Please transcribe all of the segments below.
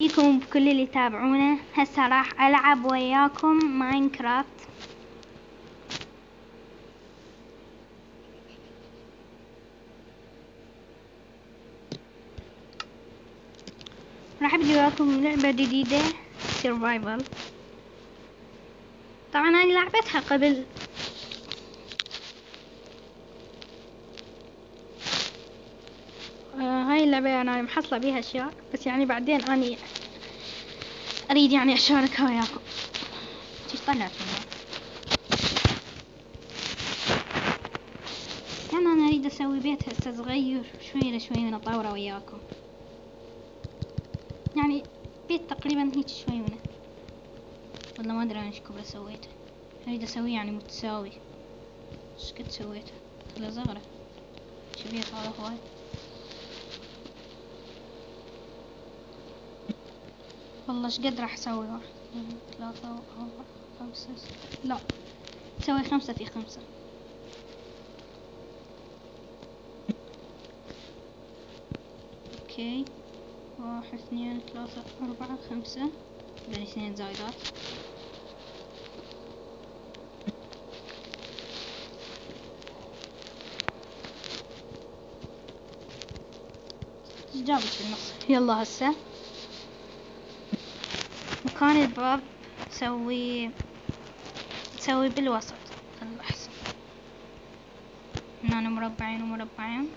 فيكم بكل اللي يتابعونا. هسه راح ألعب وياكم ماينكرافت. راح أبدي وياكم لعبة جديدة سيرفايفل. طبعا أنا لعبتها قبل، هاي اللعبة أنا محصلة بيها أشياء، بس يعني بعدين أني أريد يعني أشاركها وياكم. ايش طلعت منها؟ يعني أنا أريد أسوي بيت هسه صغير شوي لشوي من أطوره وياكم، يعني بيت تقريبا هيك شوي منه، والله ما أدري أنا ايش كبر سويته. أريد أسويه يعني متساوي. ايش قد سويته؟ طلع صغرة. شو بيت هذا هواي. والله ايش قد راح اسوي؟ 1 2 3 4 5 لا سوي 5 في 5. اوكي 1 2 3 4 5 بعدين 2 زايدات. ايش جابت في النص؟ يلا هسه مكان الباب سوي بالوسط، خلو احسن. هنا مربعين ومربعين.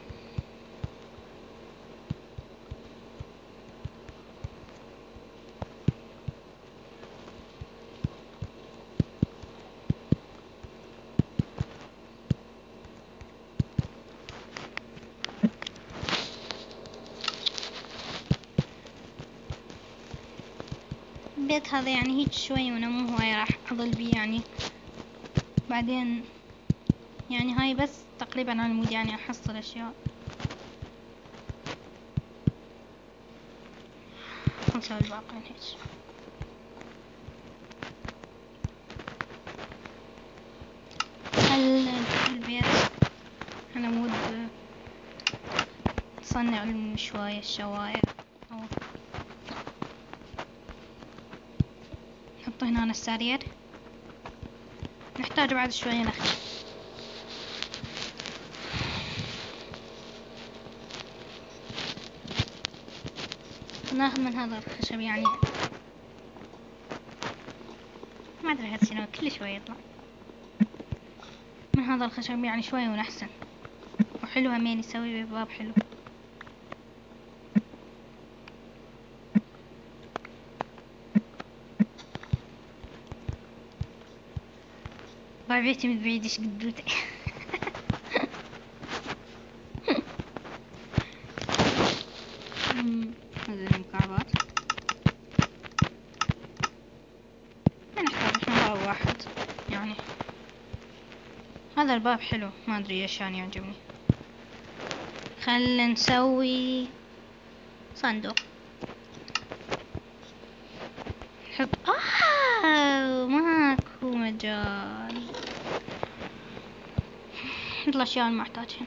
البيت هذا يعني هيك شوي وانا مو هواي راح اظل بيه يعني بعدين، يعني هاي بس تقريبا على المود يعني احصل اشياء. نسوي الباقين هيك. البيت على مود تصنع المشواية الشواية، أو نحط هنا السرير. نحتاج بعد شوية نخل. ناخذ من هذا الخشب يعني ما ادري هاد شنو، كل شوي يطلع من هذا الخشب يعني شوي ونحسن. وحلو همين يسوي باب حلو. باب بيتي من بعيد ايش قدوته. هذه المكعبات ما نحتاج، احنا باب واحد يعني. هذا الباب حلو ما ادري ايش يعني يعجبني. خلنا نسوي صندوق. حط ماكو مجال. مثل الاشياء المحتاجين.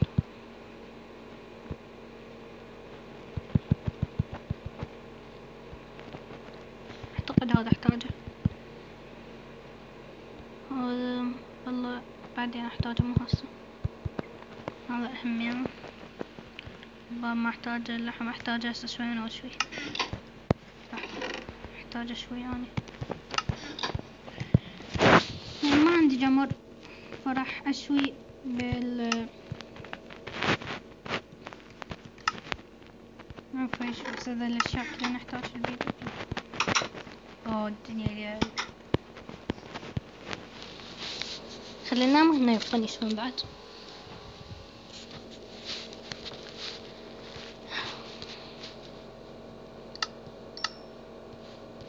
اعتقد هذا احتاجه. هذا والله بعدين احتاجه مو هسه. هذا اهم. الباب ما احتاجه، اللحم احتاجه هسه شوي من شوي. احتاجه شوي يعني ما عندي جمر، فراح اشوي ما فيش. بس هذا الاشياء كلها نحتاج في البيت. الدنيا ليل. خلينا ننام هنا يفطن يشوي بعد.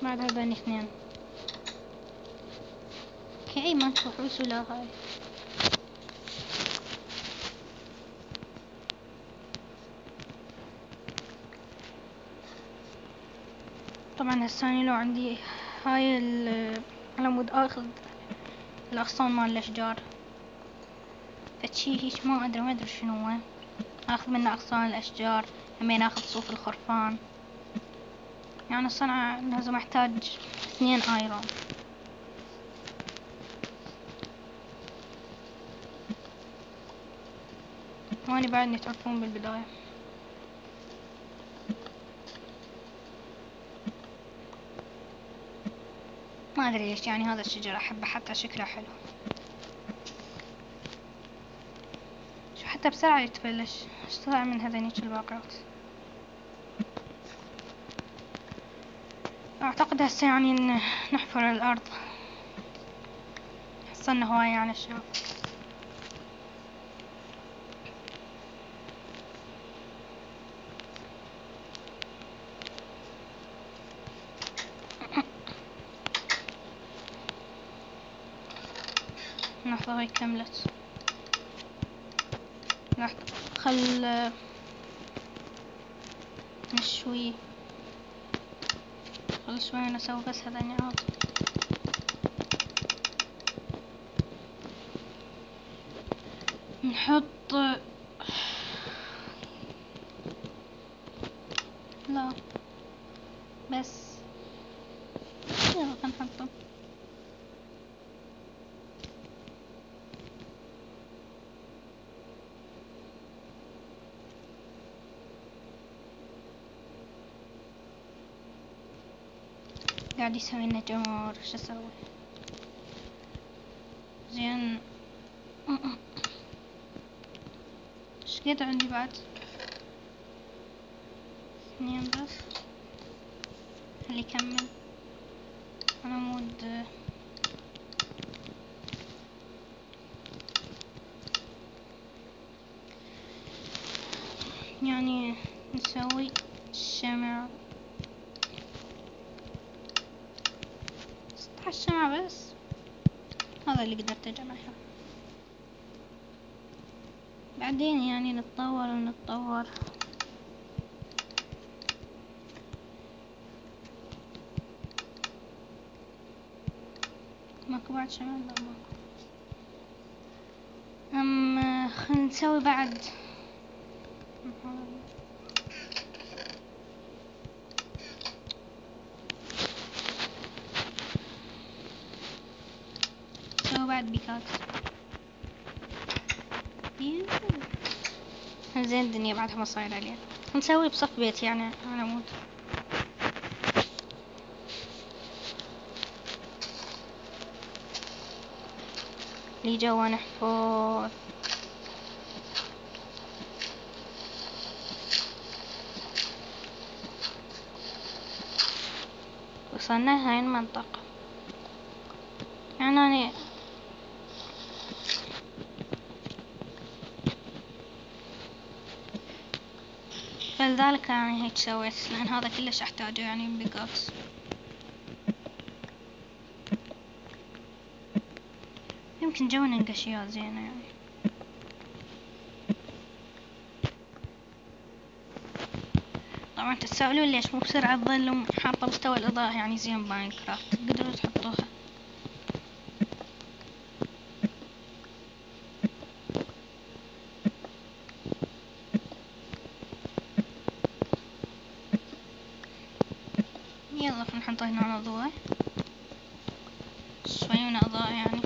بعد هذين 2 اوكي ما تروحوش ولا هاي. طبعا هساني لو عندي هاي على مود اخذ الاغصان مال الاشجار فشي هيش ما ادري شنو هو. اخذ منه اغصان الاشجار، همين اخذ صوف الخرفان. يعني الصنعة لازم احتاج 2 ايرون. واني بعدني تعرفون بالبداية ما ادري ليش يعني هذا الشجر احبه حتى شكله حلو. شو حتى بسرعة يتبلش. ايش طلع من هذينيك الباقات؟ اعتقد هسه يعني نحفر الارض. حصلنا هواية يعني الشباب. لحظة هاي كملت. لحظة خل نشوي. خل شوي نسوي بس هذا عاد. نحط لا بس يلا نحطه. قاعد يسوي لنا جمر. شو اسوي؟ زين. ايش قد عندي بعد؟ 2 بس. خلي يكمل. انا مود يعني نسوي شمع. 16 شمعة بس. هذا اللي قدرت اجمعها. بعدين يعني نتطور ونتطور. ماكو بعد شمع؟ لا ماكو. خلينا نسوي بعد. نسوي بعد بيكاكس. زين الدنيا بعدها ما صاير عليها. نسوي بصف بيت يعني على مود. لي جوا نحفر. وصلنا هاي المنطقة. يعني أنا فلذلك يعني هيك سويت لأن هذا كلش أحتاجه يعني بيكاكس. يمكن جوا نلقى أشياء زينة يعني. طبعا تتساءلون ليش مو بسرعة تظل حاطة مستوى الإضاءة يعني زين بماينكرافت. تقدروا تحطوها. يلا خلينا نحط هنا أضواء. شوي من أضاءة يعني.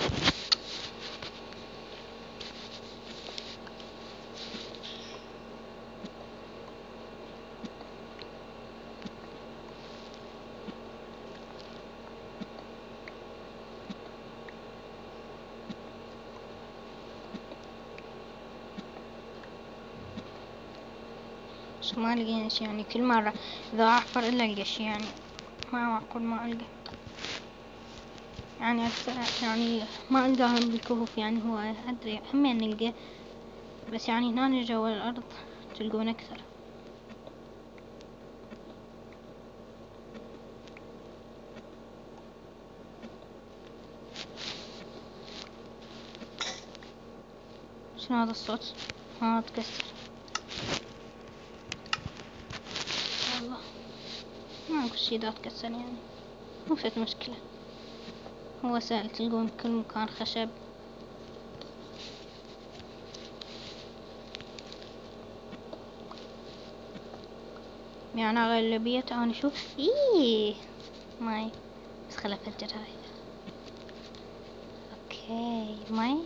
بس ما لقينا شي يعني. كل مرة إذا أحفر إلا ألقى شي يعني. ما معقول ما ألقى يعني أكثر يعني. ما ألقاهم بالكهوف يعني. هو أدري همين نلقى. بس يعني هنا جوا الأرض تلقون أكثر. شنو هذا الصوت؟ تكسر. والله ماكو شي دا تكسر يعني. مو فد مشكلة. هو سهل تلقون كل مكان خشب. يعني أغلبية أنا أشوف إيه ماي، بس خل أفجر هاي. أوكي ماي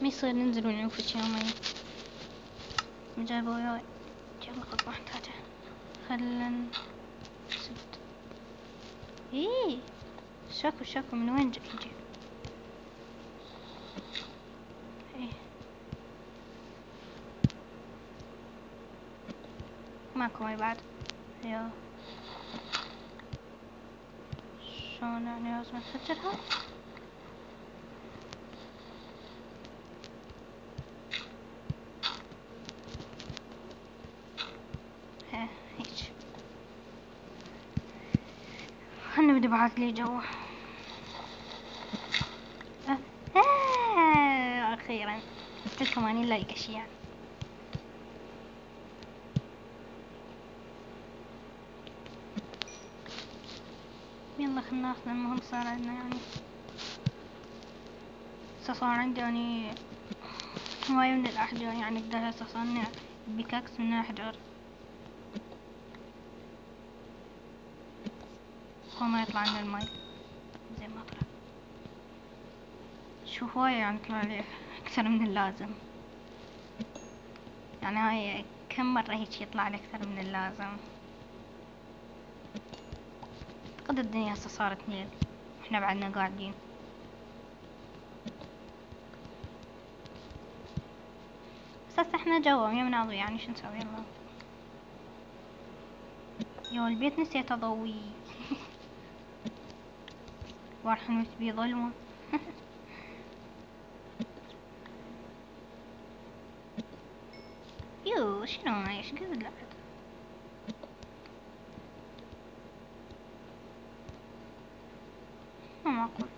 ما يصير ننزل ونعوف يا ماي. جايبه وياي، يلا خذ محتاجة. خلنا سد. إيه شاكو من وين يجي؟ إيه ماكو ماي بعد. يا شلون يعني لازم أفجرها؟ ها هيج. خلنا بدي ابعث لي جوا. اخيرا لكم اني لايقة شي يعني. يلا خلنا ناخذ. المهم صار عندنا يعني صار عندي يعني هواية من الأحجار، يعني أقدر هسه أصنع بيكاكس من الأحجار. هو ما يطلع عندنا الماي زي ما طلع. شو هواية يعني طلع لي أكثر من اللازم. يعني هاي كم مرة هيك يطلع لي أكثر من اللازم. قد الدنيا هسه صارت ليل، احنا بعدنا قاعدين. بس هسه احنا جوا يوم ناضي يعني شو نسوي. يلا يو البيت نسيت اضويه. وراح نمت بيه ظلمة. يو شنو هاي ايش قد لعب. مو معقول.